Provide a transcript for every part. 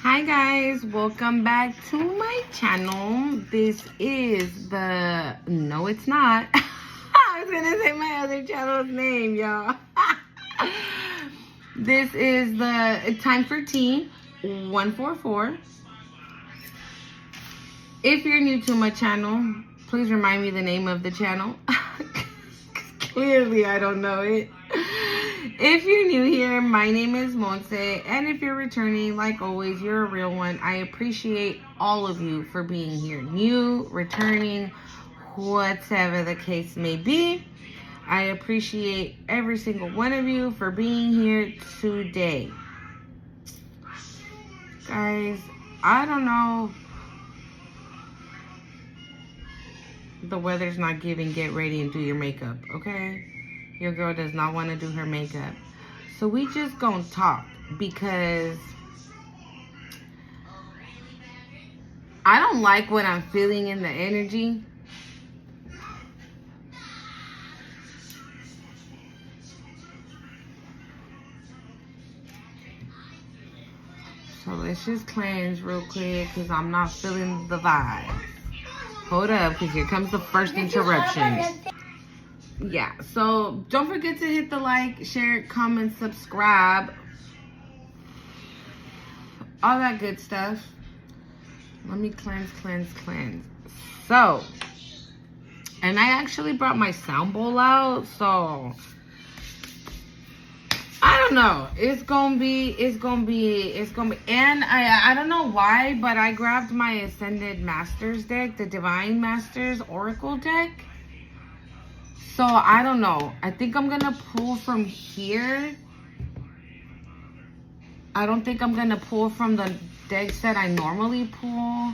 Hi guys, welcome back to my channel. This is the, no it's not. I was gonna say my other channel's name, y'all. This is the Time for Tea 144. If you're new to my channel, please remind me the name of the channel. Clearly I don't know it. If you're new here, my name is Monse, and if you're returning, like always, you're a real one. I appreciate all of you for being here. New, returning, whatever the case may be. I appreciate every single one of you for being here today. Guys, I don't know. The weather's not giving. Get ready and do your makeup, okay? Your girl does not want to do her makeup. So we just gonna talk because I don't like what I'm feeling in the energy. So let's just cleanse real quick because I'm not feeling the vibe. Hold up, because here comes the first interruption. Yeah, so don't forget to hit the like, share, comment, subscribe, all that good stuff. Let me cleanse. So, and I actually brought my sound bowl out, so I don't know. It's gonna be, and I don't know why, but I grabbed my Ascended Masters deck, the Divine Masters Oracle deck. So, I don't know. I think I'm going to pull from here. I don't think I'm going to pull from the decks that I normally pull.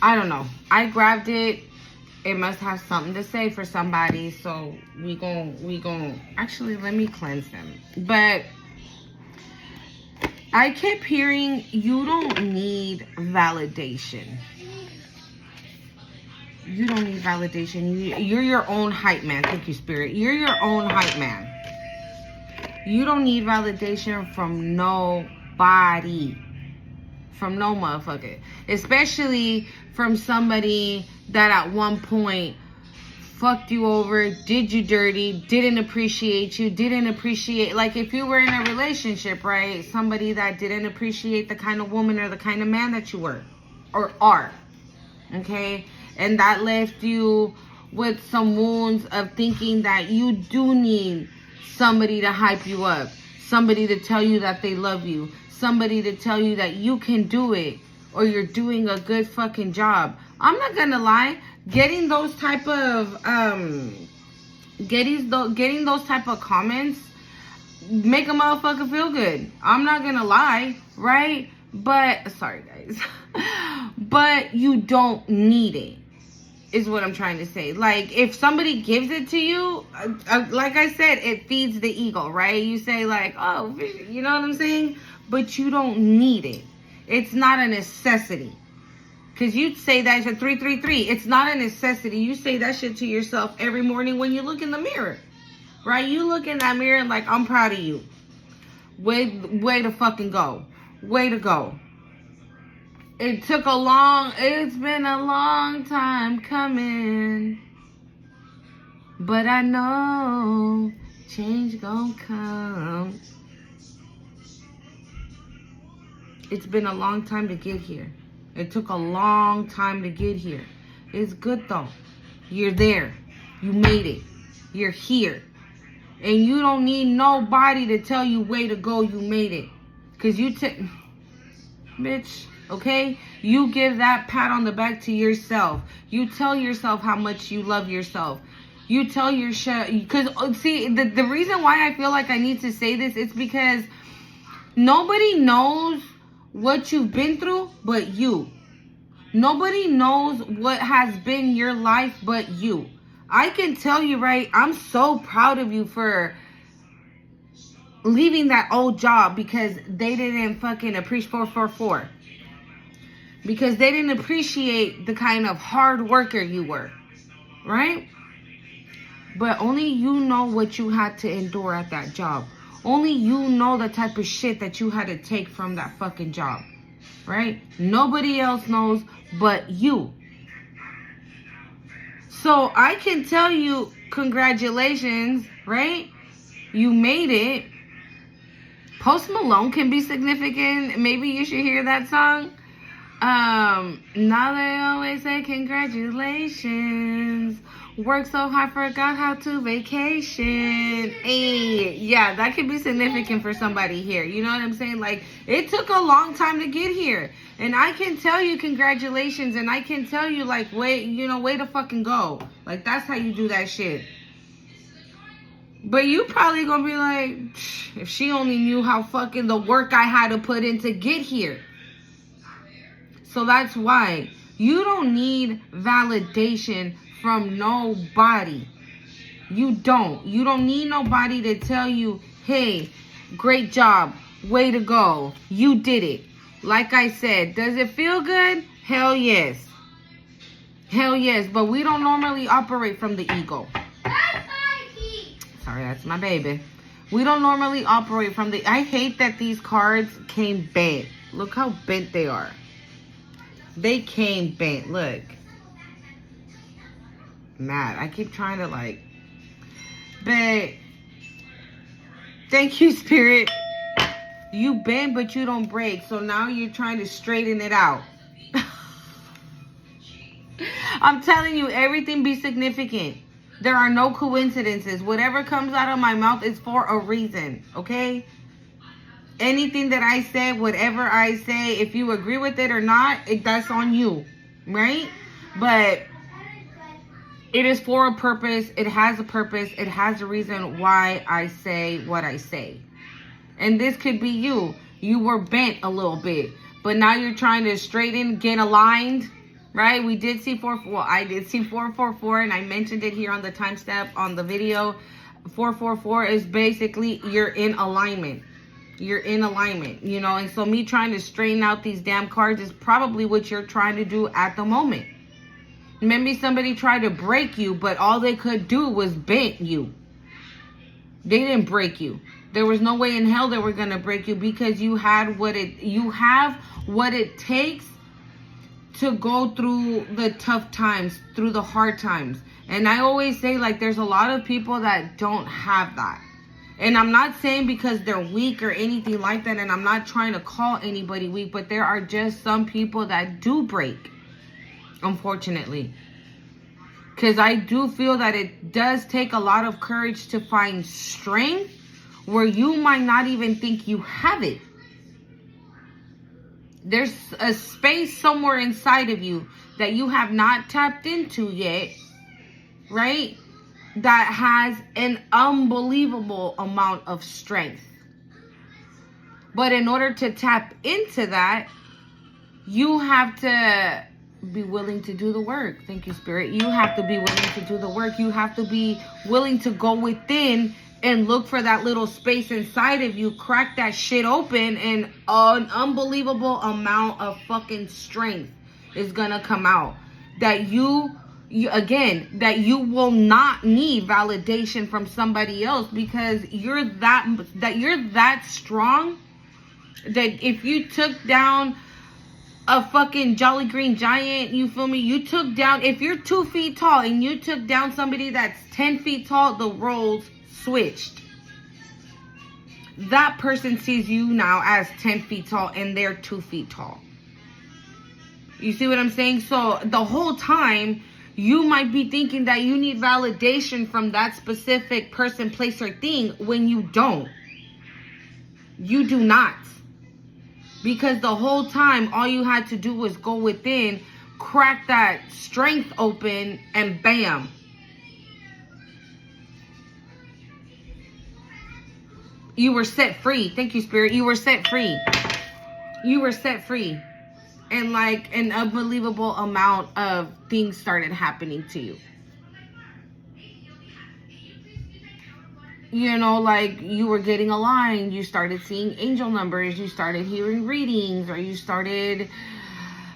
I don't know. I grabbed it. It must have something to say for somebody. So, we gon' actually, let me cleanse them. But I kept hearing you don't need validation. You don't need validation. You're your own hype man. Thank you, Spirit. You're your own hype man. You don't need validation from nobody. From no motherfucker. Especially from somebody that at one point fucked you over, did you dirty, didn't appreciate you, like if you were in a relationship, right? Somebody that didn't appreciate the kind of woman or the kind of man that you were or are. Okay? And that left you with some wounds of thinking that you do need somebody to hype you up. Somebody to tell you that they love you. Somebody to tell you that you can do it. Or you're doing a good fucking job. I'm not gonna lie. Getting those type of getting those type of comments make a motherfucker feel good. I'm not gonna lie, right? But sorry guys. But you don't need it. Is what I'm trying to say. Like, if somebody gives it to you, like I said, it feeds the ego, right? You say like, oh, you know what I'm saying? But you don't need it. It's not a necessity. Because you'd say that at 333. It's not a necessity. You say that shit to yourself every morning when you look in the mirror. Right? You look in that mirror and like, I'm proud of you. Way to fucking go. Way to go. It's been a long time coming. But I know change gon' come. It's been a long time to get here. It took a long time to get here. It's good though. You're there. You made it. You're here. And you don't need nobody to tell you way to go, you made it. Because bitch. Okay? You give that pat on the back to yourself. You tell yourself how much you love yourself. You tell yourself, because see, the reason why I feel like I need to say this is because nobody knows what you've been through but you. Nobody knows what has been your life but you. I can tell you, right, I'm so proud of you for leaving that old job because they didn't fucking appreciate 444. Because they didn't appreciate the kind of hard worker you were. Right? But only you know what you had to endure at that job. Only you know the type of shit that you had to take from that fucking job. right? Nobody else knows but you. So I can tell you, congratulations, right? You made it. Post Malone can be significant. Maybe you should hear that song. Now they always say congratulations. Work so hard, forgot how to vacation. Hey, yeah, that could be significant for somebody here. You know what I'm saying? Like, it took a long time to get here. And I can tell you congratulations. And I can tell you, like, way to fucking go. Like, that's how you do that shit. But you probably gonna be like, if she only knew how fucking the work I had to put in to get here. So that's why you don't need validation from nobody. You don't need nobody to tell you, hey, great job, way to go, you did it. Like I said, does it feel good? Hell yes. Hell yes, but we don't normally operate from the ego. Sorry, that's my baby. We don't normally operate from the... I hate that these cards came bent. Look how bent they are. They came bent. Look. Mad. I keep trying to like... But... Thank you, Spirit. You bend, but you don't break. So now you're trying to straighten it out. I'm telling you, everything be significant. There are no coincidences. Whatever comes out of my mouth is for a reason, okay? Anything that I say, whatever I say, if you agree with it or not, that's on you, right? But it is for a purpose. It has a purpose. It has a reason why I say what I say. And this could be you. You were bent a little bit, but now you're trying to straighten, get aligned. Right? We did see I did see 444, and I mentioned it here on the timestamp on the video. 444 is basically you're in alignment. You're in alignment, you know? And so me trying to straighten out these damn cards is probably what you're trying to do at the moment. Maybe somebody tried to break you, but all they could do was bend you. They didn't break you. There was no way in hell they were going to break you because you have what it takes to go through the tough times, through the hard times. And I always say, like, there's a lot of people that don't have that. And I'm not saying because they're weak or anything like that, and I'm not trying to call anybody weak, but there are just some people that do break, unfortunately. Because I do feel that it does take a lot of courage to find strength where you might not even think you have it. There's a space somewhere inside of you that you have not tapped into yet, right? That has an unbelievable amount of strength. But in order to tap into that, you have to be willing to do the work. Thank you, Spirit. You have to be willing to do the work. You have to be willing to go within and look for that little space inside of you, crack that shit open, and an unbelievable amount of fucking strength is gonna come out. That you will not need validation from somebody else because you're that strong that if you took down a fucking Jolly Green Giant, you feel me? You took down, if you're 2 feet tall and you took down somebody that's 10 feet tall, the roles switched. That person sees you now as 10 feet tall and they're 2 feet tall. You see what I'm saying? So the whole time you might be thinking that you need validation from that specific person, place, or thing when you don't. You do not. Because the whole time all you had to do was go within, crack that strength open, and bam. You were set free. Thank you, Spirit. You were set free. You were set free. And like an unbelievable amount of things started happening to you. You know, like you were getting aligned. You started seeing angel numbers. You started hearing readings. Or you started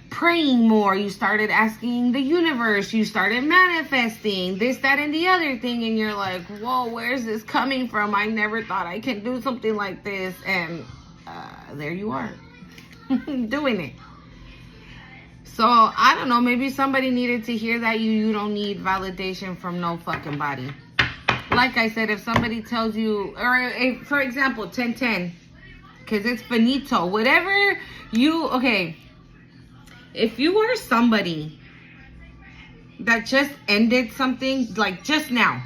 praying more. You started asking the universe. You started manifesting this, that, and the other thing. And you're like, whoa, where's this coming from? I never thought I could do something like this. And there you are. doing it. So, I don't know. Maybe somebody needed to hear that you don't need validation from no fucking body. Like I said, if somebody tells you, or if, for example, 1010, because it's finito. Whatever you, okay, if you are somebody that just ended something, like just now,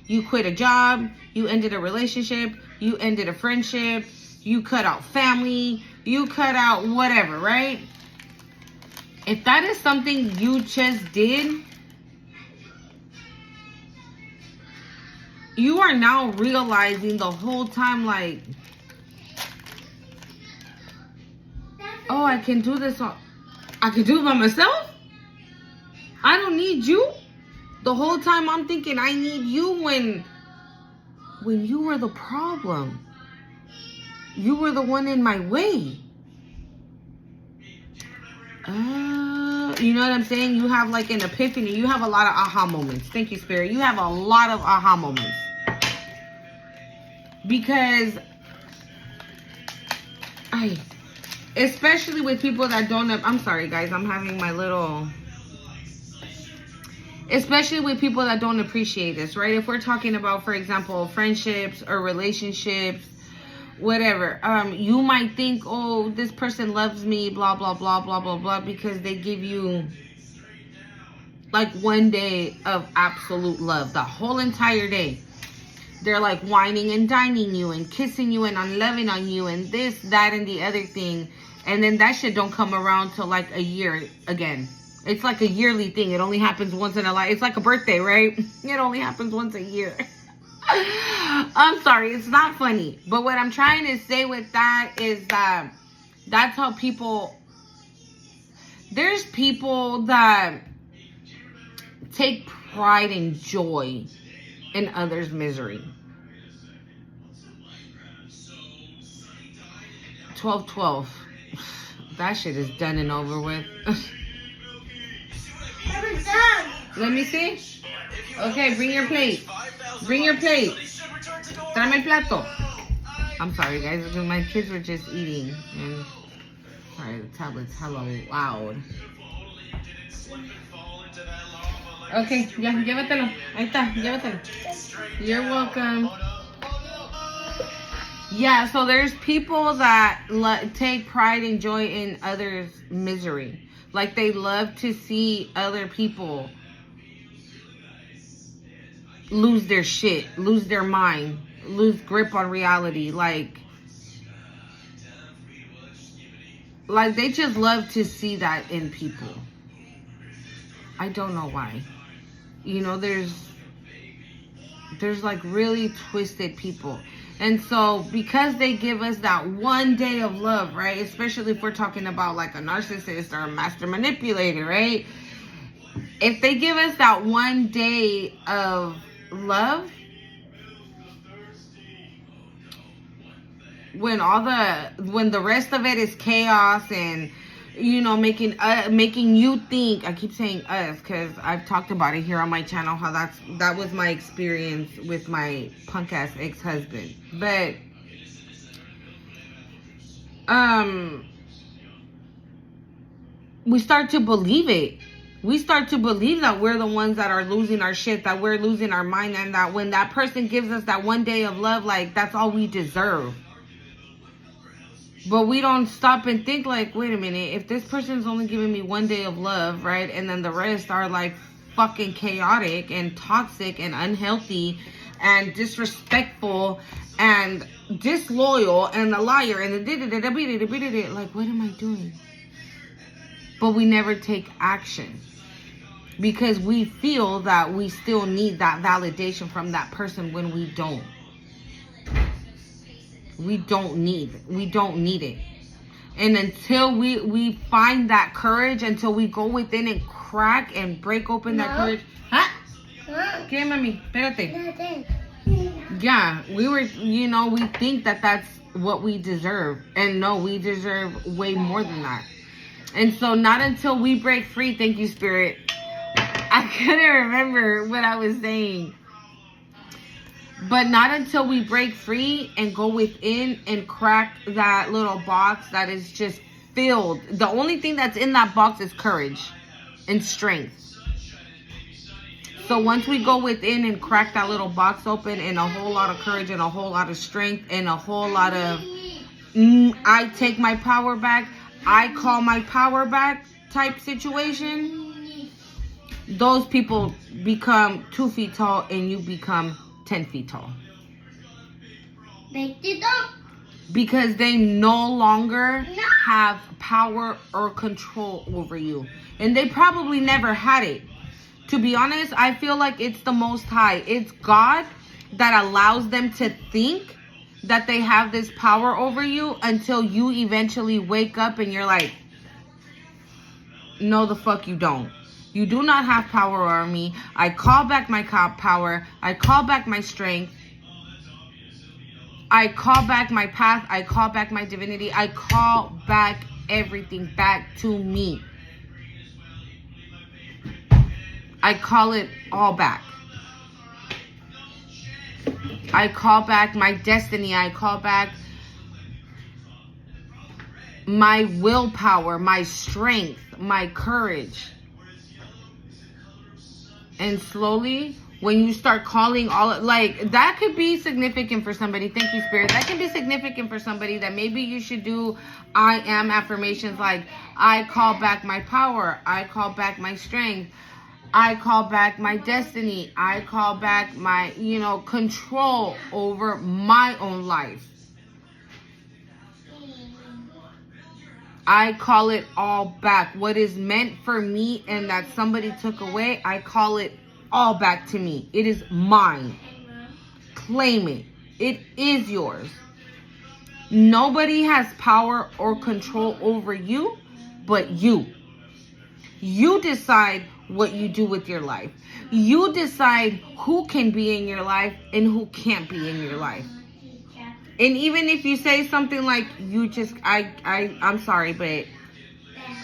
you quit a job, you ended a relationship, you ended a friendship, you cut out family, you cut out whatever, right? If that is something you just did, you are now realizing the whole time, like, oh, I can do this. I can do it by myself. I don't need you. The whole time I'm thinking I need you when you were the problem. You were the one in my way. You know what I'm saying? You have like an epiphany. You have a lot of aha moments. Thank you, Spirit. You have a lot of aha moments. Because especially with people that don't have, I'm sorry guys, I'm having my little, especially with people that don't appreciate this, right? If we're talking about, for example, friendships or relationships, whatever, you might think, oh, this person loves me, blah, blah, blah, blah, blah, blah, because they give you like one day of absolute love, the whole entire day. They're like whining and dining you and kissing you and unloving on you and this, that, and the other thing. And then that shit don't come around till like a year again. It's like a yearly thing. It only happens once in a life. It's like a birthday, right? It only happens once a year. I'm sorry. It's not funny. But what I'm trying to say with that is that that's how people... There's people that take pride and joy in others' misery. 12-12. That shit is done and over with. Let me see. Okay, bring your plate. Bring your plate. Tráeme el plato. I'm sorry, guys. My kids were just eating. And sorry, the tablet's hella loud. Okay, ya, llévatelo. Ahí está, llévatelo. You're welcome. Yeah, so there's people that take pride and joy in others' misery. Like they love to see other people lose their shit, lose their mind, lose grip on reality. Like they just love to see that in people. I don't know why. You know, there's like really twisted people. And so because they give us that one day of love, right? Especially if we're talking about like a narcissist or a master manipulator, right? If they give us that one day of love, when the rest of it is chaos and, you know, making you think, I keep saying us because I've talked about it here on my channel, how that was my experience with my punk ass ex-husband. But we start to believe it. We start to believe that we're the ones that are losing our shit, that we're losing our mind, and that when that person gives us that one day of love, like that's all we deserve. But we don't stop and think like, wait a minute, if this person's only giving me one day of love, right? And then the rest are like fucking chaotic and toxic and unhealthy and disrespectful and disloyal and a liar and like, what am I doing? But we never take action because we feel that we still need that validation from that person when we don't. We don't need it. And until we find that courage, until we go within and crack and break open that courage. ¿Ah? ¿Qué, mami? Espérate. Yeah, we think that that's what we deserve. And no, we deserve way more than that. And so not until we break free, thank you, Spirit. I couldn't remember what I was saying. But not until we break free and go within and crack that little box that is just filled. The only thing that's in that box is courage and strength. So once we go within and crack that little box open, and a whole lot of courage and a whole lot of strength and a whole lot of I take my power back, I call my power back type situation, those people become 2 feet tall and you become 10 feet tall. Because they no longer have power or control over you. And they probably never had it. To be honest, I feel like it's the Most High. It's God that allows them to think that they have this power over you until you eventually wake up and you're like, no, the fuck you don't. You do not have power over me. I call back my power. I call back my strength. I call back my path. I call back my divinity. I call back everything back to me. I call it all back. I call back my destiny. I call back my willpower, my strength, my courage. And slowly, when you start calling all, like, that could be significant for somebody. Thank you, Spirit. That can be significant for somebody, that maybe you should do I am affirmations like, I call back my power. I call back my strength. I call back my destiny. I call back my, control over my own life. I call it all back. What is meant for me and that somebody took away, I call it all back to me. It is mine. Claim it. It is yours. Nobody has power or control over you but you. You decide what you do with your life. You decide who can be in your life and who can't be in your life. And even if you say something like, I'm sorry, but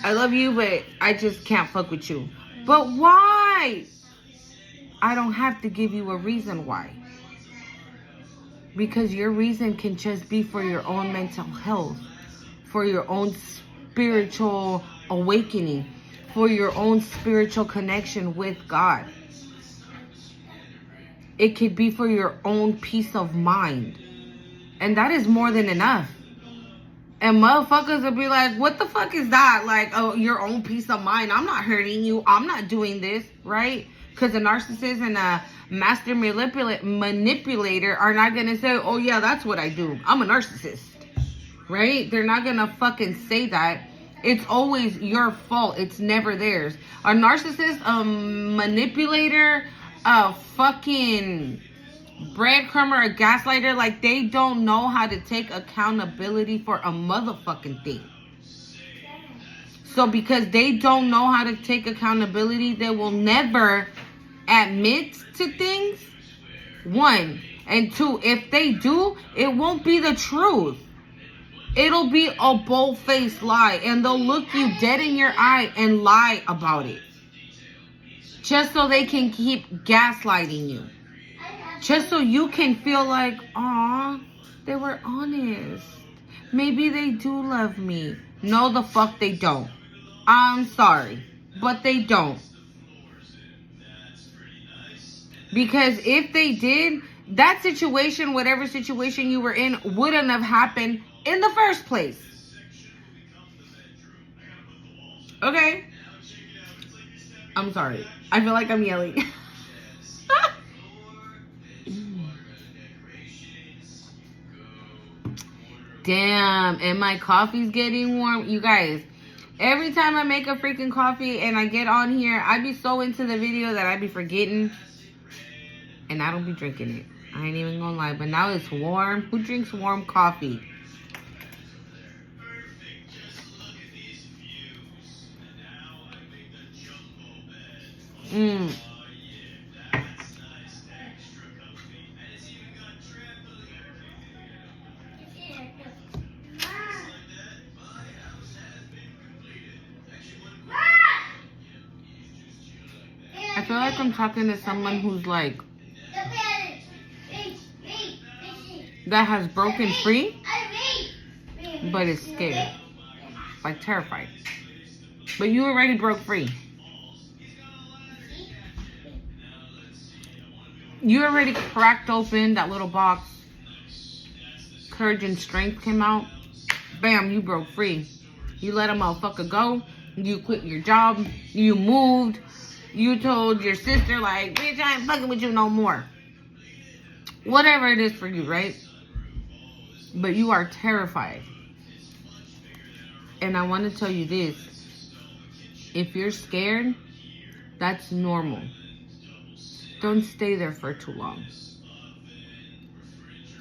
I love you, but I just can't fuck with you. But why? I don't have to give you a reason why. Because your reason can just be for your own mental health, for your own spiritual awakening, for your own spiritual connection with God. It could be for your own peace of mind. And that is more than enough. And motherfuckers will be like, what the fuck is that? Like, oh, your own peace of mind. I'm not hurting you. I'm not doing this, right? Because a narcissist and a master manipulator are not going to say, oh, yeah, that's what I do. I'm a narcissist, right? They're not going to fucking say that. It's always your fault. It's never theirs. A narcissist, a manipulator, a fucking breadcrumber, a gaslighter, like, they don't know how to take accountability for a motherfucking thing. So because they don't know how to take accountability, they will never admit to things. 1. And 2, if they do, it won't be the truth. It'll be a bold-faced lie, and they'll look you dead in your eye and lie about it. Just so they can keep gaslighting you. Just so you can feel like, aw, they were honest. Maybe they do love me. No, the fuck they don't. I'm sorry, but they don't. Because if they did, that situation, whatever situation you were in, wouldn't have happened in the first place. Okay? I'm sorry. I feel like I'm yelling. Damn, and my coffee's getting warm. You guys, every time I make a freaking coffee and I get on here, I be so into the video that I be forgetting. And I don't be drinking it. I ain't even gonna lie. But now it's warm. Who drinks warm coffee? I feel like I'm talking to someone who's like, that has broken free, but is scared. like terrified. But you already broke free. You already cracked open that little box. Courage and strength came out. Bam, you broke free. You let a motherfucker go. You quit your job. You moved. You told your sister, like, bitch, I ain't fucking with you no more. Whatever it is for you, right? But you are terrified. And I want to tell you this. If you're scared, that's normal. Don't stay there for too long.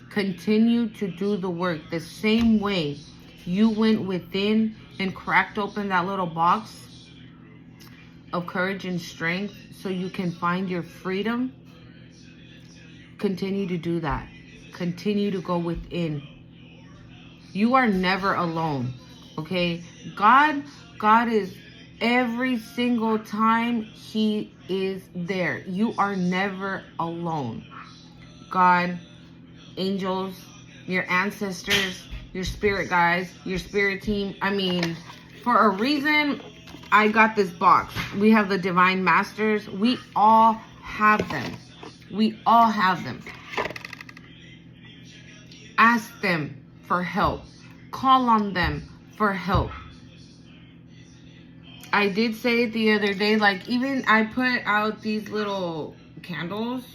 Continue to do the work the same way you went within and cracked open that little box of courage and strength so you can find your freedom. Continue to do that. Continue to go within. You are never alone, okay? God is every single time he is there. You are never alone. God, angels, your ancestors, your spirit guides, your spirit team. I mean, for a reason, I got this box. We have the Divine Masters. We all have them. We all have them. Ask them for help. Call on them for help. I did say it the other day, like, even I put out these little candles,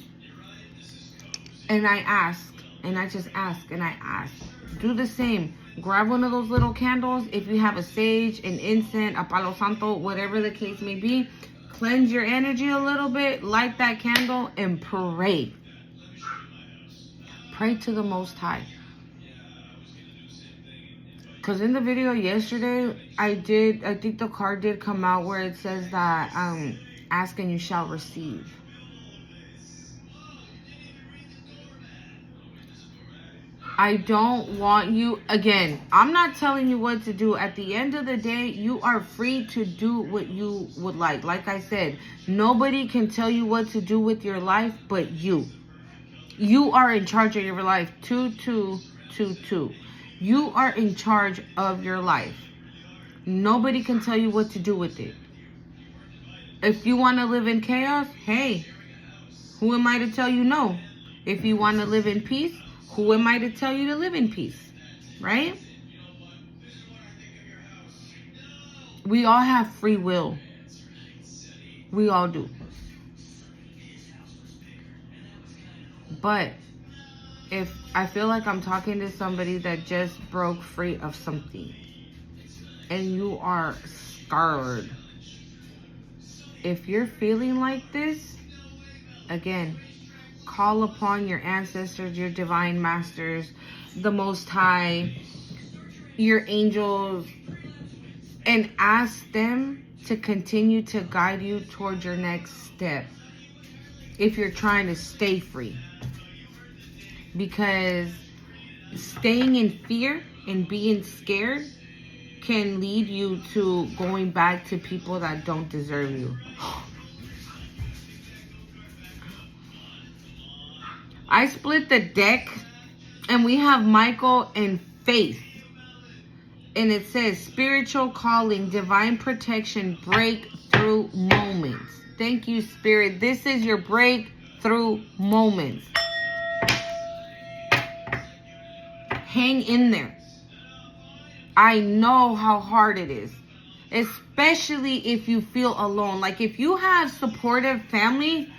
and I ask, and I just ask, and I ask. Do the same. Grab one of those little candles. If you have a sage, an incense, a palo santo, whatever the case may be, cleanse your energy a little bit, light that candle, and pray. Pray to the Most High. Because in the video yesterday, I think the card did come out where it says that, ask and you shall receive. I don't want you, again, I'm not telling you what to do. At the end of the day, you are free to do what you would like. Like I said, nobody can tell you what to do with your life but you. You are in charge of your life. 2222. You are in charge of your life. Nobody can tell you what to do with it. If you want to live in chaos, hey, who am I to tell you no? If you want to live in peace, who am I to tell you to live in peace? Right? We all have free will. We all do. But if I feel like I'm talking to somebody that just broke free of something and you are scared, if you're feeling like this, again, call upon your ancestors, your divine masters, the Most High, your angels, and ask them to continue to guide you towards your next step if you're trying to stay free. Because staying in fear and being scared can lead you to going back to people that don't deserve you. I split the deck and we have Michael and Faith. And it says spiritual calling, divine protection, breakthrough moments. Thank you, Spirit. This is your breakthrough moments. Hang in there. I know how hard it is, especially if you feel alone. Like if you have supportive family,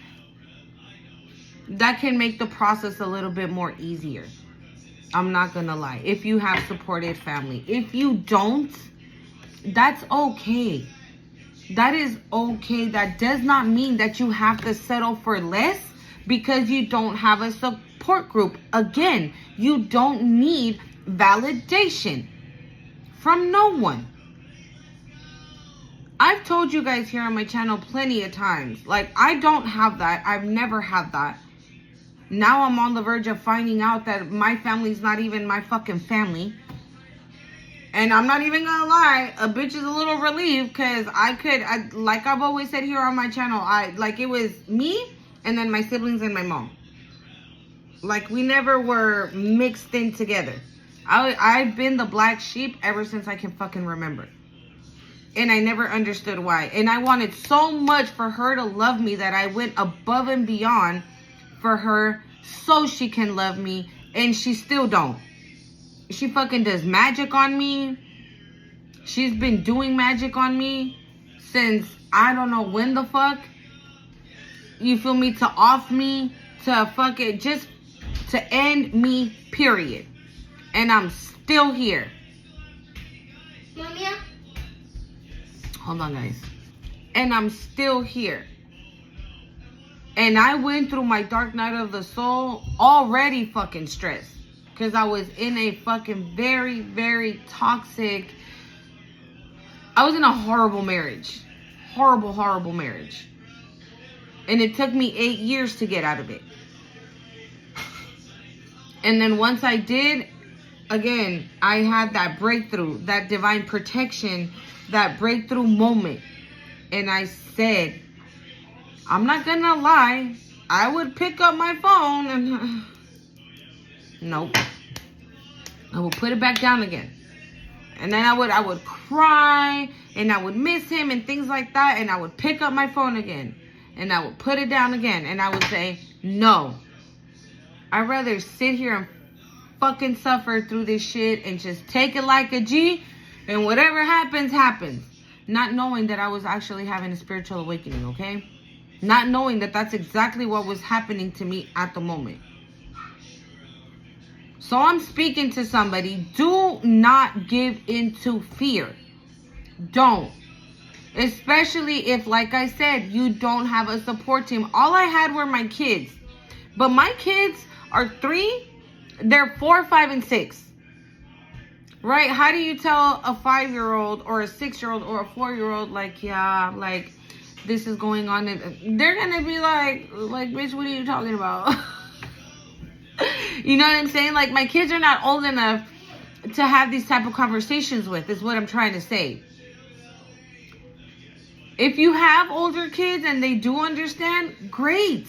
that can make the process a little bit more easier. I'm not gonna lie. If you have supportive family. If you don't, that's okay. That is okay. That does not mean that you have to settle for less because you don't have a support group. Again, you don't need validation from no one. I've told you guys here on my channel plenty of times. Like, I don't have that. I've never had that. Now I'm on the verge of finding out that my family's not even my fucking family. And I'm not even gonna lie, a bitch is a little relieved because like I've always said here on my channel, it was me and then my siblings and my mom. Like, we never were mixed in together. I've been the black sheep ever since I can fucking remember. And I never understood why. And I wanted so much for her to love me that I went above and beyond for her so she can love me. And she still don't. She fucking does magic on me. She's been doing magic on me since I don't know when the fuck. You feel me? To off me. To fucking just to end me, period. And I'm still here. Hold on, guys. And I'm still here. And I went through my dark night of the soul already fucking stressed. Because I was in a fucking very, very toxic... I was in a horrible marriage. Horrible, horrible marriage. And it took me 8 years to get out of it. And then once I did, again, I had that breakthrough, that divine protection, that breakthrough moment. And I said, I'm not gonna lie, I would pick up my phone and... Nope. I would put it back down again. And then I would cry, and I would miss him and things like that. And I would pick up my phone again. And I would put it down again. And I would say, no. I'd rather sit here and fucking suffer through this shit and just take it like a G. And whatever happens, happens. Not knowing that I was actually having a spiritual awakening, okay? Not knowing that that's exactly what was happening to me at the moment. So I'm speaking to somebody. Do not give into fear. Don't. Especially if, like I said, you don't have a support team. All I had were my kids. But my kids are 3. They're 4, 5, and 6. Right? How do you tell a 5-year-old or a 6-year-old or a 4-year-old, like, yeah, like, this is going on? And they're going to be like, bitch, what are you talking about? You know what I'm saying? Like, my kids are not old enough to have these type of conversations with, is what I'm trying to say. If you have older kids and they do understand, great.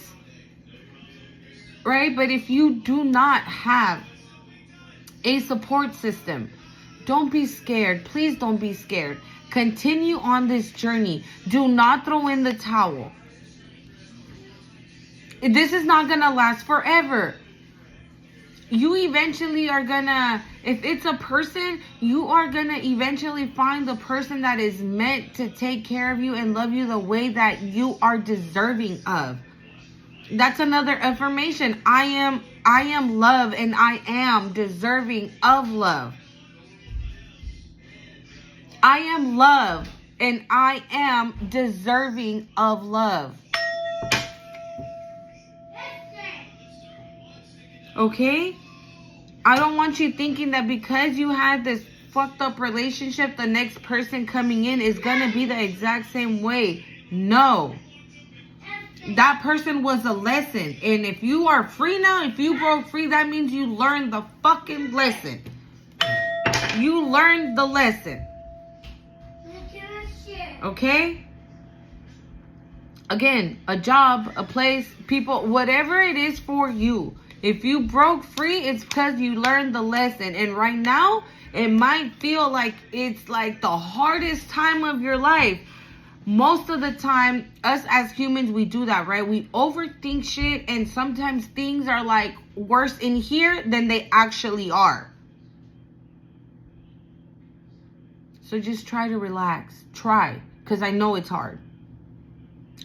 Right? But if you do not have a support system, don't be scared. Please don't be scared. Continue on this journey. Do not throw in the towel. This is not going to last forever. You eventually are gonna, if it's a person, you are gonna eventually find the person that is meant to take care of you and love you the way that you are deserving of. That's another affirmation. I am love, and I am deserving of love. I am love, and I am deserving of love. Okay? I don't want you thinking that because you had this fucked up relationship, the next person coming in is going to be the exact same way. No. That person was a lesson. And if you are free now, if you broke free, that means you learned the fucking lesson. You learned the lesson. Okay? Again, a job, a place, people, whatever it is for you. If you broke free, it's because you learned the lesson. And right now, it might feel like it's like the hardest time of your life. Most of the time, us as humans, we do that, right? We overthink shit, and sometimes things are like worse in here than they actually are. So just try to relax. Try, because I know it's hard.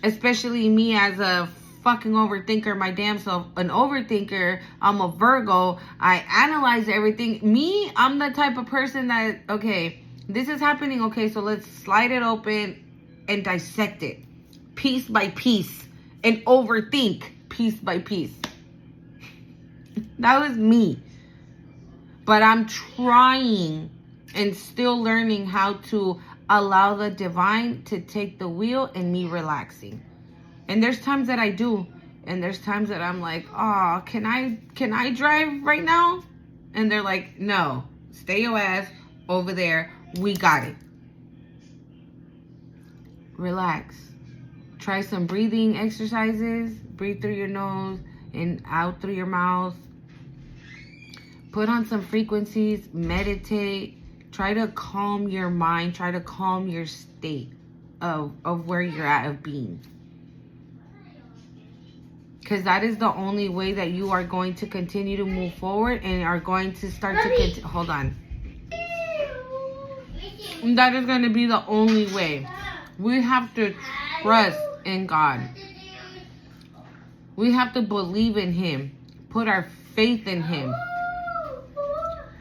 Especially me as a fucking overthinker, my damn self, an overthinker. I'm a Virgo. I analyze everything. Me, I'm the type of person that, okay, this is happening. Okay, so let's slide it open and dissect it piece by piece and overthink piece by piece. That was me. But I'm trying and still learning how to allow the divine to take the wheel and me relaxing. And there's times that I do. And there's times that I'm like, oh, can I drive right now? And they're like, no, stay your ass over there. We got it. Relax. Try some breathing exercises. Breathe through your nose and out through your mouth. Put on some frequencies. Meditate. Try to calm your mind. Try to calm your state of where you're at, of being. Because that is the only way that you are going to continue to move forward and are going to start to hold on. That is going to be the only way. We have to trust in God. We have to believe in Him. Put our faith in Him.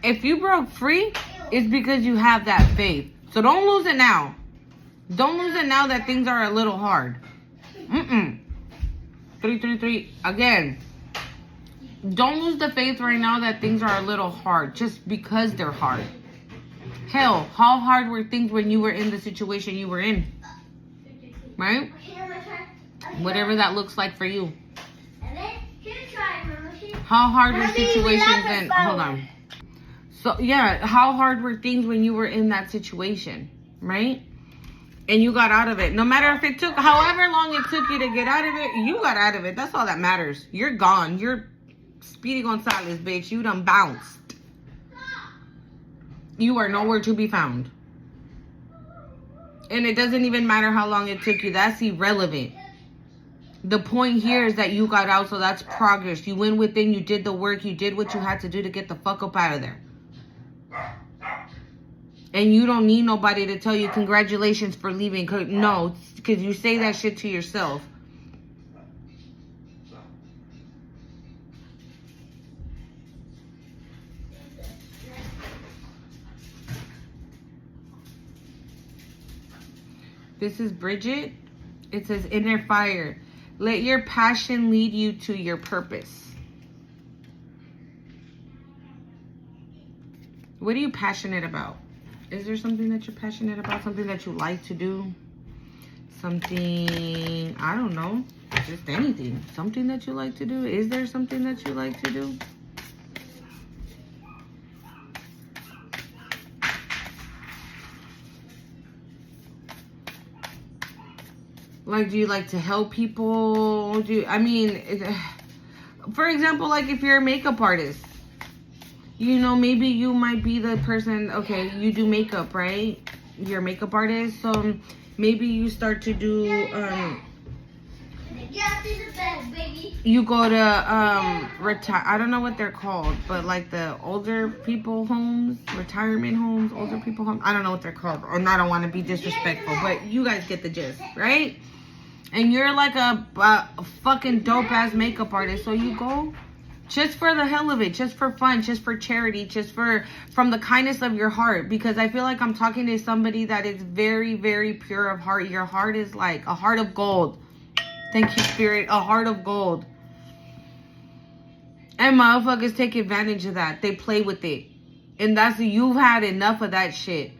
If you broke free, it's because you have that faith. So don't lose it now. Don't lose it now that things are a little hard. 333 again. Don't lose the faith right now that things are a little hard just because they're hard. Hell, how hard were things when you were in the situation you were in? Right? Whatever that looks like for you. How hard were situations then? Hold on. So, yeah, how hard were things when you were in that situation? Right? And you got out of it. No matter if it took however long it took you to get out of it, you got out of it. That's all that matters. You're gone. You're Speedy Gonzalez, bitch. You done bounced. You are nowhere to be found. And it doesn't even matter how long it took you. That's irrelevant. The point here is that you got out, so that's progress. You went within, you did the work, you did what you had to do to get the fuck up out of there. And you don't need nobody to tell you congratulations for leaving. No, because you say that shit to yourself. This is Bridget. It says inner fire. Let your passion lead you to your purpose. What are you passionate about? Is there something that you're passionate about? Something that you like to do? Something, I don't know, just anything. Something that you like to do? Is there something that you like to do? Like, do you like to help people? For example, like if you're a makeup artist, you know, maybe you might be the person, okay, you do makeup, right? You're a makeup artist, so maybe you start to do, you go to, I don't know what they're called, but like the older people homes, retirement homes, older people homes, I don't know what they're called, and I don't want to be disrespectful, but you guys get the gist, right? And you're like a fucking dope-ass makeup artist, so you go just for the hell of it, just for fun, just for charity, just from the kindness of your heart. Because I feel like I'm talking to somebody that is very, very pure of heart. Your heart is like a heart of gold. Thank you, Spirit. A heart of gold. And motherfuckers take advantage of that. They play with it. And you've had enough of that shit.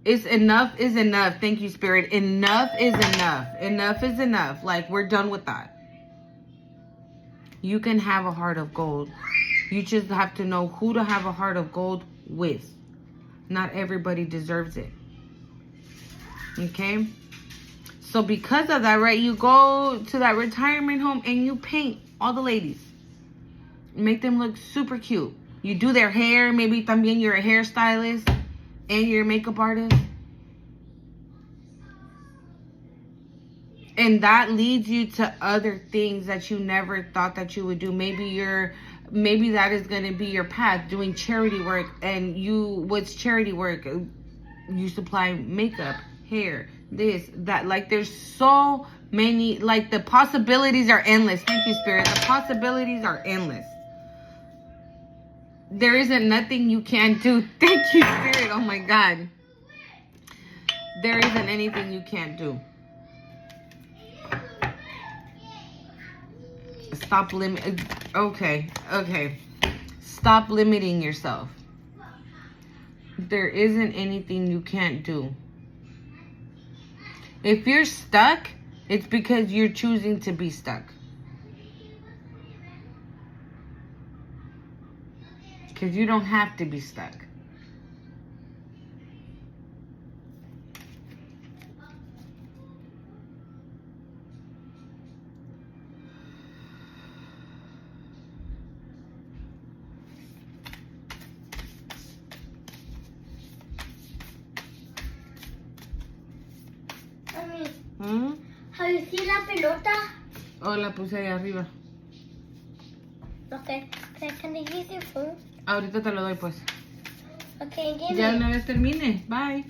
It's enough is enough. Thank you, Spirit. Enough is enough. Enough is enough. Like, we're done with that. You can have a heart of gold. You just have to know who to have a heart of gold with. Not everybody deserves it. Okay? So because of that, right, you go to that retirement home and you paint all the ladies. Make them look super cute. You do their hair. Maybe también you're a hairstylist and you're a makeup artist. And that leads you to other things that you never thought that you would do. Maybe that is going to be your path, doing charity work. And what's charity work? You supply makeup, hair, this, that. Like, there's so many, like, the possibilities are endless. Thank you, Spirit. The possibilities are endless. There isn't nothing you can't do. Thank you, Spirit. Oh my God. There isn't anything you can't do. Stop Okay. Stop limiting yourself. There isn't anything you can't do. If you're stuck, it's because you're choosing to be stuck. Because you don't have to be stuck. ¿Mm? How you see la pelota? Oh, la puse ahí arriba. Okay. Can I use your phone? Ahorita te lo doy, pues. Okay, give Ya me. una vez termine. Bye.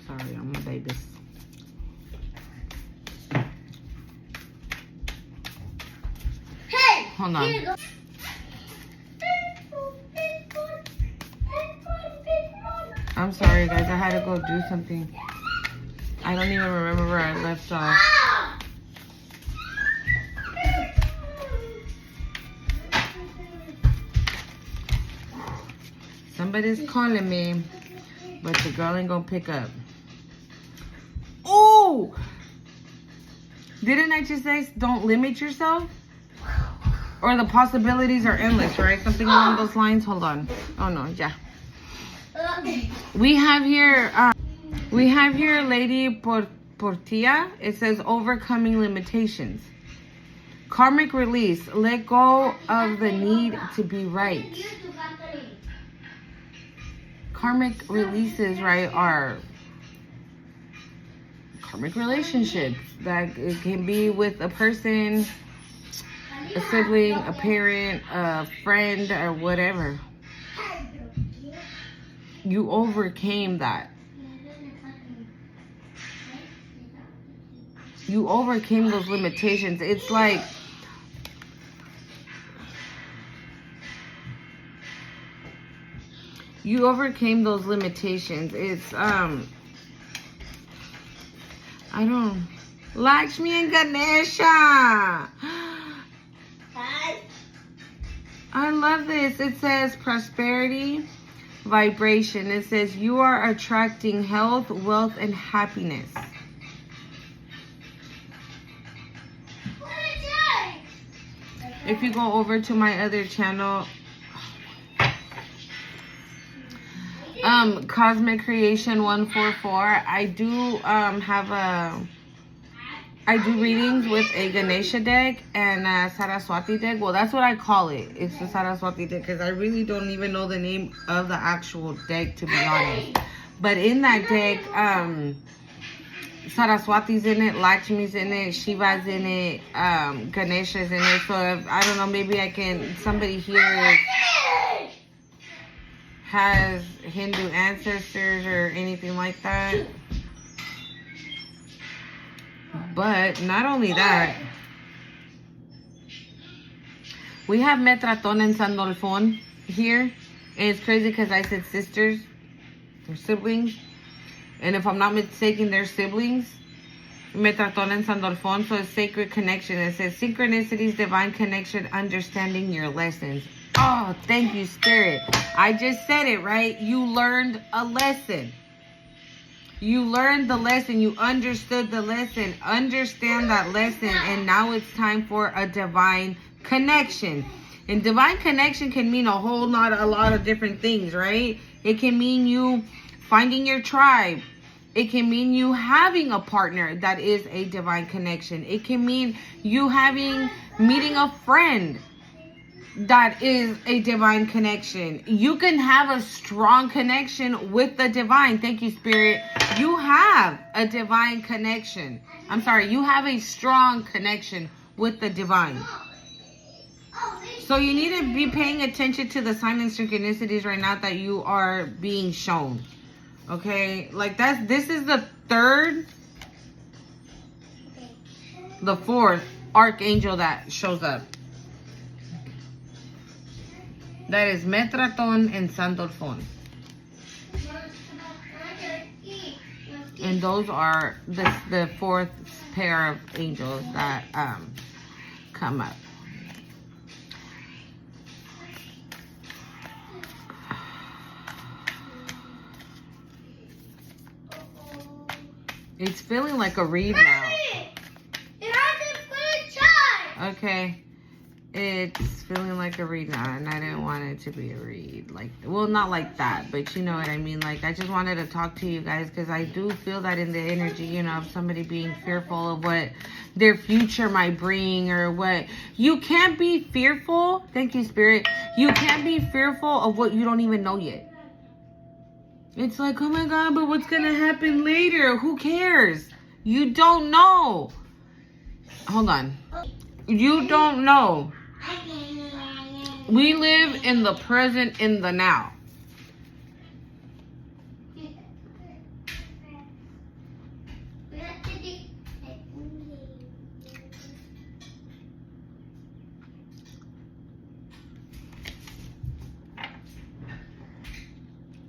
Sorry, I'm a baby. Hey! Hold on. Here you go. I'm sorry, guys. I had to go do something. I don't even remember where I left off. Somebody's calling me, but the girl ain't gonna pick up. Oh! Didn't I just say don't limit yourself? Or the possibilities are endless, right? Something along those lines. Hold on. Oh no, yeah. We have here Lady Portia. It says overcoming limitations. Karmic release. Let go of the need to be right. Karmic releases, right, are karmic relationships that it can be with a person, a sibling, a parent, a friend, or whatever. You overcame that. You overcame those limitations. It's like you overcame those limitations. It's Lakshmi and Ganesha. I love this. It says prosperity, vibration. It says you are attracting health, wealth, and happiness. If you go over to my other channel, Cosmic Creation 144, I do I do readings with a Ganesha deck and a Saraswati deck. Well, that's what I call it. It's the Saraswati deck because I really don't even know the name of the actual deck, to be honest. But in that deck, Saraswati's in it, Lakshmi's in it, Shiva's in it, Ganesha's in it. So if, I don't know, maybe somebody here has Hindu ancestors or anything like that. But not only that, we have Metraton and Sandolfon here. And it's crazy because I said sisters or siblings. And if I'm not mistaken, they're siblings. Metraton and Sandolfon. So it's sacred connection. It says synchronicities, divine connection, understanding your lessons. Oh, thank you, Spirit. I just said it, right? You learned a lesson. You learned the lesson. You understood the lesson. Understand that lesson. And now it's time for a divine connection. And divine connection can mean a lot of different things, right? It can mean you finding your tribe. It can mean you having a partner that is a divine connection. It can mean you meeting a friend that is a divine connection. You can have a strong connection with the divine. Thank you, Spirit. You have a divine connection. I'm sorry, you have a strong connection with the divine. So you need to be paying attention to the sign and synchronicities right now that you are being shown. Okay? Like this is the fourth archangel that shows up. That is Metraton and Sandolfon. And those are the fourth pair of angels that come up. It's feeling like a read now. Okay. It's feeling like a read now, and I didn't want it to be a read. Like, well, not like that, but you know what I mean. Like, I just wanted to talk to you guys because I do feel that in the energy, you know, of somebody being fearful of what their future might bring or what. You can't be fearful. Thank you, Spirit. You can't be fearful of what you don't even know yet. It's like, oh my God, but what's gonna happen later? Who cares? You don't know. Hold on. You don't know. We live in the present, in the now.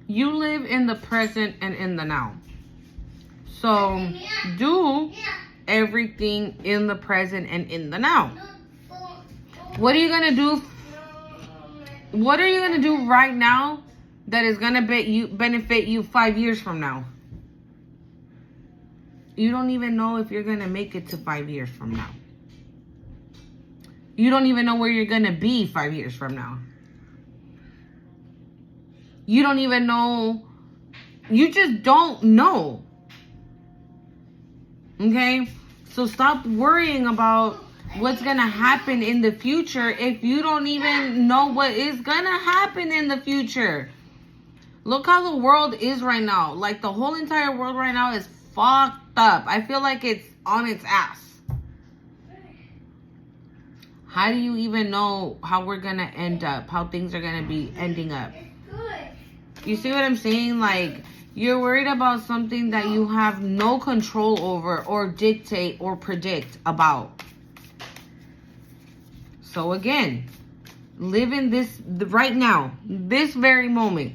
You live in the present and in the now. So do everything in the present and in the now. What are you gonna do? What are you gonna do right now that is gonna benefit you 5 years from now? You don't even know if you're gonna make it to 5 years from now. You don't even know where you're gonna be 5 years from now. You don't even know. You just don't know. Okay? So stop worrying about what's going to happen in the future if you don't even know what is going to happen in the future. Look how the world is right now. Like, the whole entire world right now is fucked up. I feel like it's on its ass. How do you even know how we're going to end up? How things are going to be ending up? You see what I'm saying? Like, you're worried about something that you have no control over or dictate or predict about. So again, live in this right now, this very moment.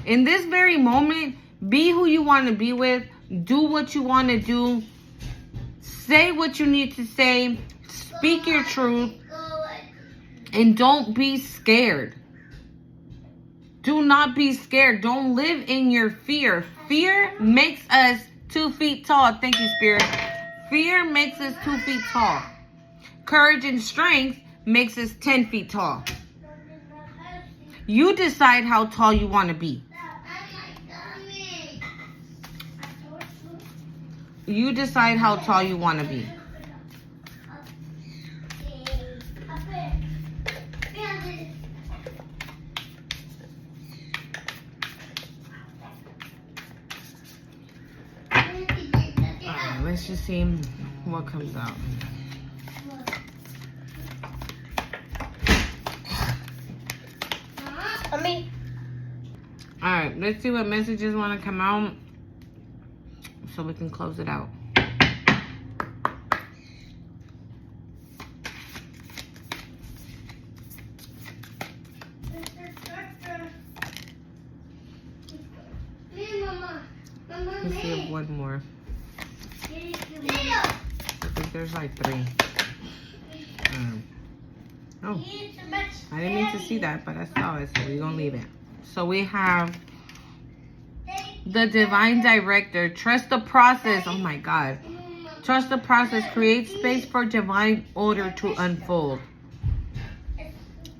In this very moment, be who you want to be with. Do what you want to do. Say what you need to say. Speak your truth. And don't be scared. Do not be scared. Don't live in your fear. Fear makes us 2 feet tall. Thank you, Spirit. Fear makes us 2 feet tall. Courage and strength makes us 10 feet tall. You decide how tall you want to be. You decide how tall you want to be. Let's just see what comes out. Mommy. Alright, let's see what messages want to come out so we can close it out. Let's see if one more. I think there's like 3. Oh, I didn't mean to see that, but I saw it, so we're going to leave it. So we have the Divine Director. Trust the process. Oh my God. Trust the process. Create space for divine order to unfold.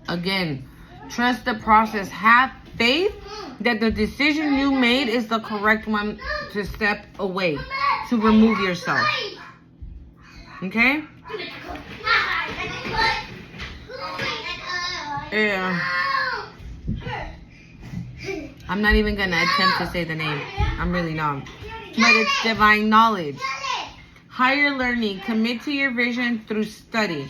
Again, trust the process. Have faith that the decision you made is the correct one to step away, to remove yourself. Okay? Yeah. I'm not even going to attempt to say the name. I'm really not. But it's divine knowledge. Higher learning. Commit to your vision through study.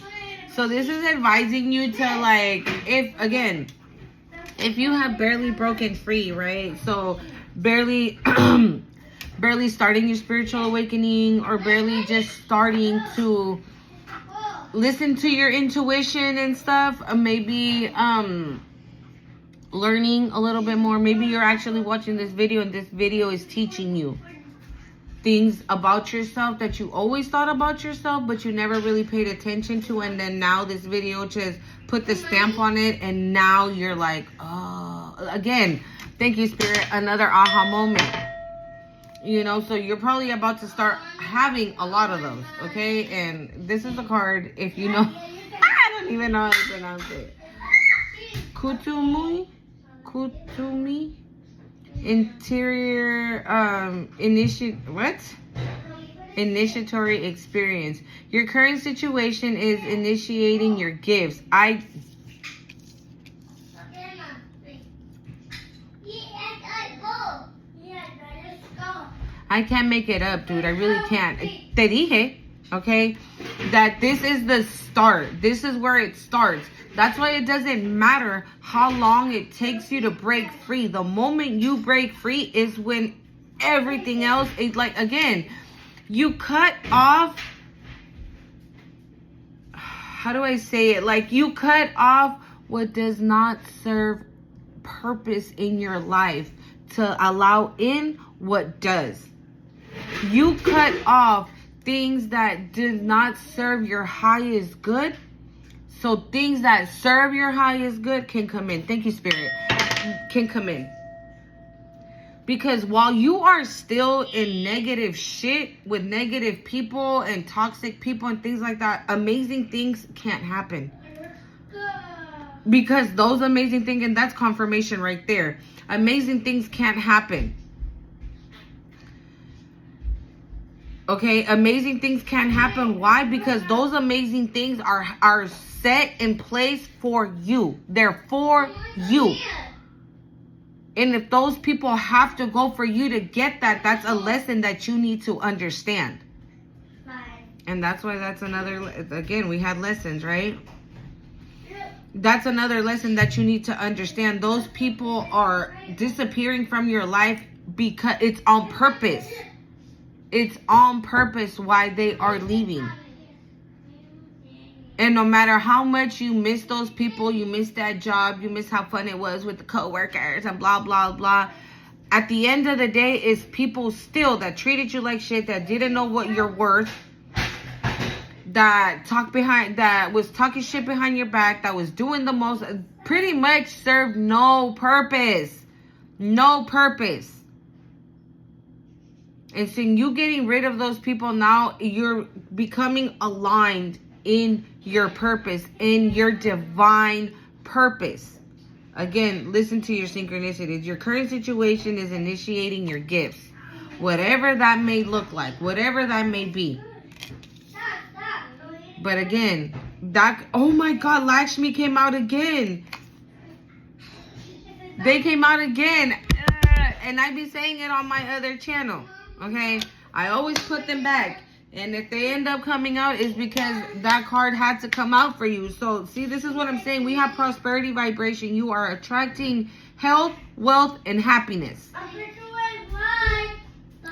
So this is advising you to, like, if you have barely broken free, right? So barely starting your spiritual awakening, or barely just starting to listen to your intuition and stuff, maybe learning a little bit more. Maybe you're actually watching this video and this video is teaching you things about yourself that you always thought about yourself, but you never really paid attention to, and then now this video just put the stamp on it, and now you're like, oh, again, thank you, Spirit, another aha moment. You know, so you're probably about to start having a lot of those, okay? And this is a card, if you know, I don't even know how to pronounce it. Kutumi? Interior, initiatory experience. Your current situation is initiating your gifts. I can't make it up, dude. I really can't. Te dije, okay, that this is the start. This is where it starts. That's why it doesn't matter how long it takes you to break free. The moment you break free is when everything else is like, again, you cut off, how do I say it? Like, you cut off what does not serve purpose in your life to allow in what does. You cut off things that did not serve your highest good, so things that serve your highest good can come in. Thank you, Spirit. Can come in. Because while you are still in negative shit with negative people and toxic people and things like that, amazing things can't happen. Because those amazing things, and that's confirmation right there. Amazing things can't happen. Okay, amazing things can't happen. Why? Because those amazing things are set in place for you. They're for you. And if those people have to go for you to get that, that's a lesson that you need to understand. And that's why that's another, again, we had lessons, right? That's another lesson that you need to understand. Those people are disappearing from your life because it's on purpose. It's on purpose why they are leaving. And no matter how much you miss those people, you miss that job, you miss how fun it was with the coworkers and blah, blah, blah. At the end of the day, it's people still that treated you like shit, that didn't know what you're worth, that was talking shit behind your back, that was doing the most, pretty much served no purpose. No purpose. And seeing you getting rid of those people now, you're becoming aligned in your purpose, in your divine purpose. Again, listen to your synchronicities. Your current situation is initiating your gifts. Whatever that may look like, whatever that may be. But again, oh my God, Lakshmi came out again. They came out again. And I be saying it on my other channel. Okay, I always put them back, and if they end up coming out, it's because that card had to come out for you. So see, this is what I'm saying. We have prosperity vibration. You are attracting health, wealth, and happiness,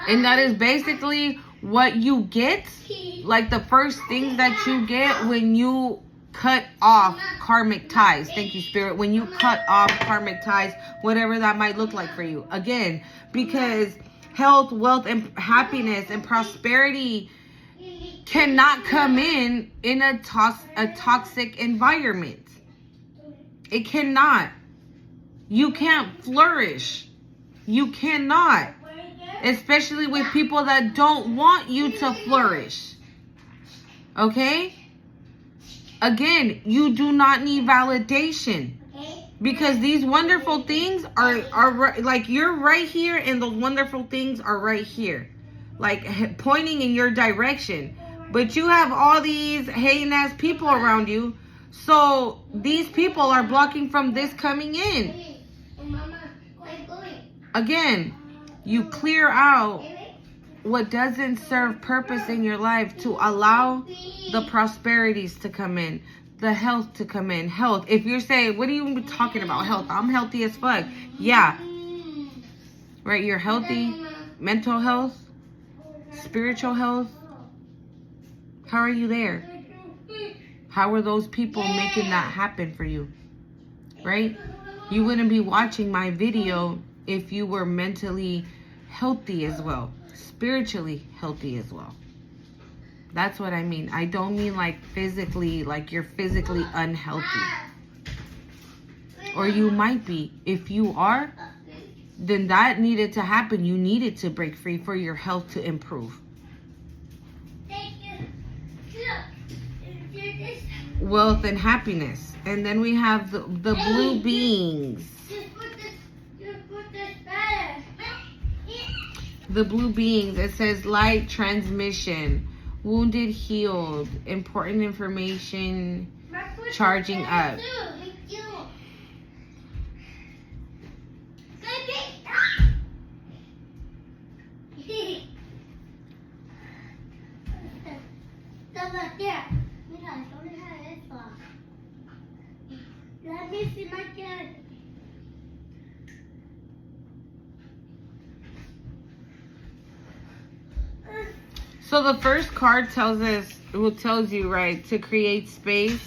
and that is basically what you get. Like the first thing that you get when you cut off karmic ties. Thank you, Spirit. When you cut off karmic ties, whatever that might look like for you. Again, because health, wealth, and happiness and prosperity cannot come in a toxic environment. It cannot. You can't flourish. You cannot. Especially with people that don't want you to flourish. Okay? Again, you do not need validation. Because these wonderful things are like, you're right here and those wonderful things are right here. Like pointing in your direction. But you have all these hating ass people around you. So these people are blocking from this coming in. Again, you clear out what doesn't serve purpose in your life to allow the prosperities to come in. The health to come in. Health. If you're saying, what are you talking about? Health. I'm healthy as fuck. Yeah. Right? You're healthy. Mental health. Spiritual health. How are you there? How are those people making that happen for you? Right? You wouldn't be watching my video if you were mentally healthy as well. Spiritually healthy as well. That's what I mean. I don't mean like physically, like you're physically unhealthy. Or you might be. If you are, then that needed to happen. You needed to break free for your health to improve. Wealth and happiness. And then we have the blue beings. The blue beings. It says light transmission. Wounded, healed, important information, charging up. Let me see my cat. So the first card tells you, right, to create space.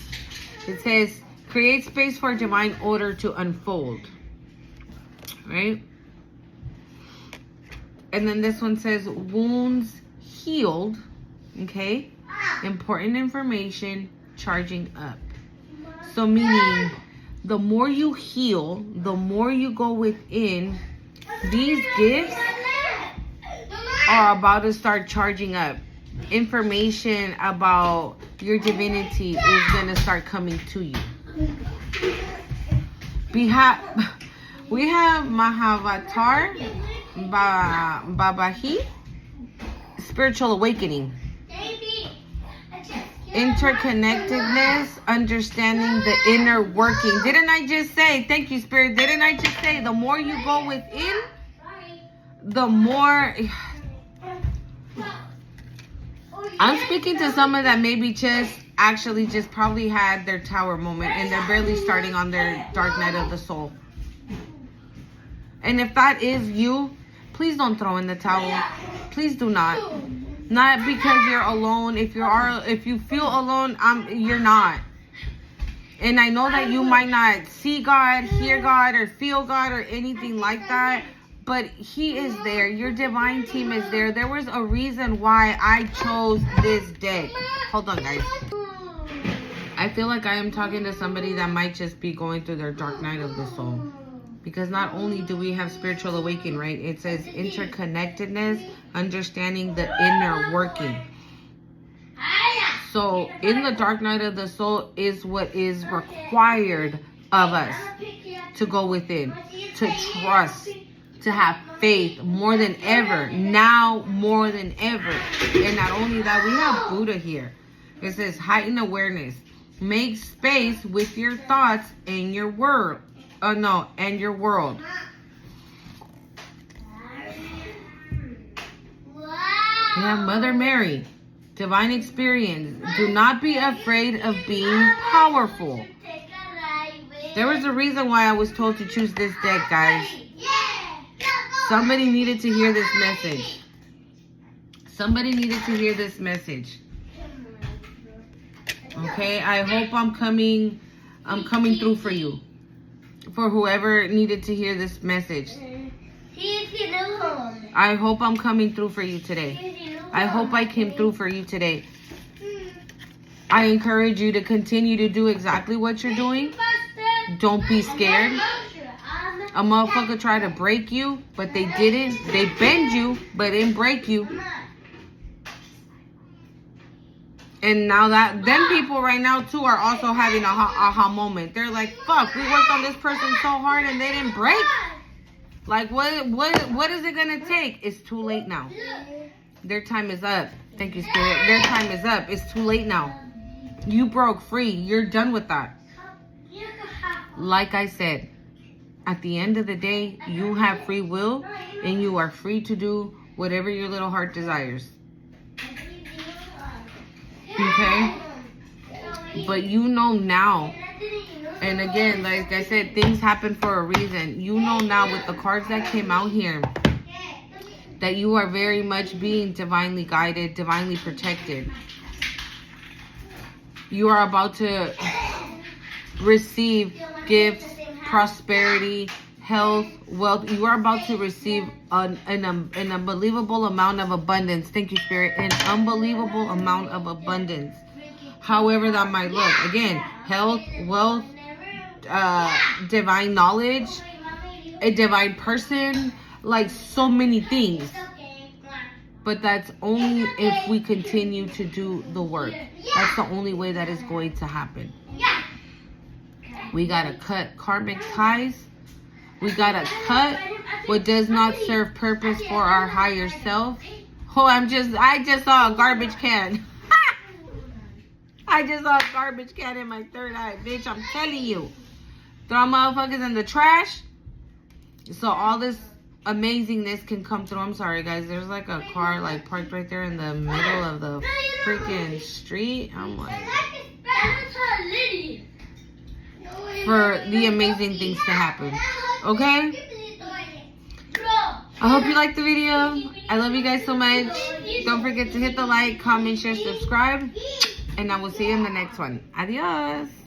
It says, create space for divine order to unfold. Right? And then this one says, wounds healed. Okay? Important information, charging up. So meaning, the more you heal, the more you go within, these gifts are about to start charging up. Information about your divinity is going to start coming to you. We have Mahavatar Babahi, spiritual awakening. Interconnectedness, understanding the inner working. Didn't I just say, thank you, Spirit, didn't I just say the more you go within, the more... I'm speaking to someone that maybe just probably had their tower moment and they're barely starting on their dark night of the soul. And if that is you, please don't throw in the towel. Please do not. Not because you're alone. If you feel alone, you're not. And I know that you might not see God, hear God, or feel God, or anything like that. But He is there. Your divine team is there. There was a reason why I chose this deck. Hold on, guys. I feel like I am talking to somebody that might just be going through their dark night of the soul. Because not only do we have spiritual awakening, right? It says interconnectedness, understanding the inner working. So in the dark night of the soul is what is required of us to go within, to trust, to have faith more than ever, now more than ever. And not only that, we have Buddha here. It says heighten awareness. Make space with your thoughts and your word. And your world. We have Mother Mary. Divine experience. Do not be afraid of being powerful. There was a reason why I was told to choose this deck, guys. Somebody needed to hear this message. Somebody needed to hear this message. Okay, I hope I'm coming through for you. For whoever needed to hear this message. I hope I'm coming through for you today. I hope I came through for you today. I encourage you to continue to do exactly what you're doing. Don't be scared. A motherfucker tried to break you, but they didn't. They bend you, but didn't break you. And now that, them people right now too are also having a aha moment. They're like, fuck, we worked on this person so hard and they didn't break. Like, what is it gonna take? It's too late now. Their time is up. Thank you, Spirit. Their time is up. It's too late now. You broke free. You're done with that. Like I said, at the end of the day, you have free will and you are free to do whatever your little heart desires. Okay? But you know now, and again, like I said, things happen for a reason. You know now with the cards that came out here that you are very much being divinely guided, divinely protected. You are about to receive gifts, prosperity, health, wealth. You are about to receive an unbelievable amount of abundance. Thank you, Spirit. An unbelievable amount of abundance. However that might look. Again, health, wealth, divine knowledge, a divine person, like so many things. But that's only if we continue to do the work. That's the only way that is going to happen. We gotta cut karmic ties. We gotta cut what does not serve purpose for our higher self. Oh, I just saw a garbage can. I just saw a garbage can in my third eye, bitch. I'm telling you. Throw motherfuckers in the trash. So all this amazingness can come through. I'm sorry, guys. There's like a car like parked right there in the middle of the freaking street. I'm like, for the amazing things to happen. Okay? I hope you liked the video. I love you guys so much. Don't forget to hit the like, comment, share, subscribe. And I will see you in the next one. Adios.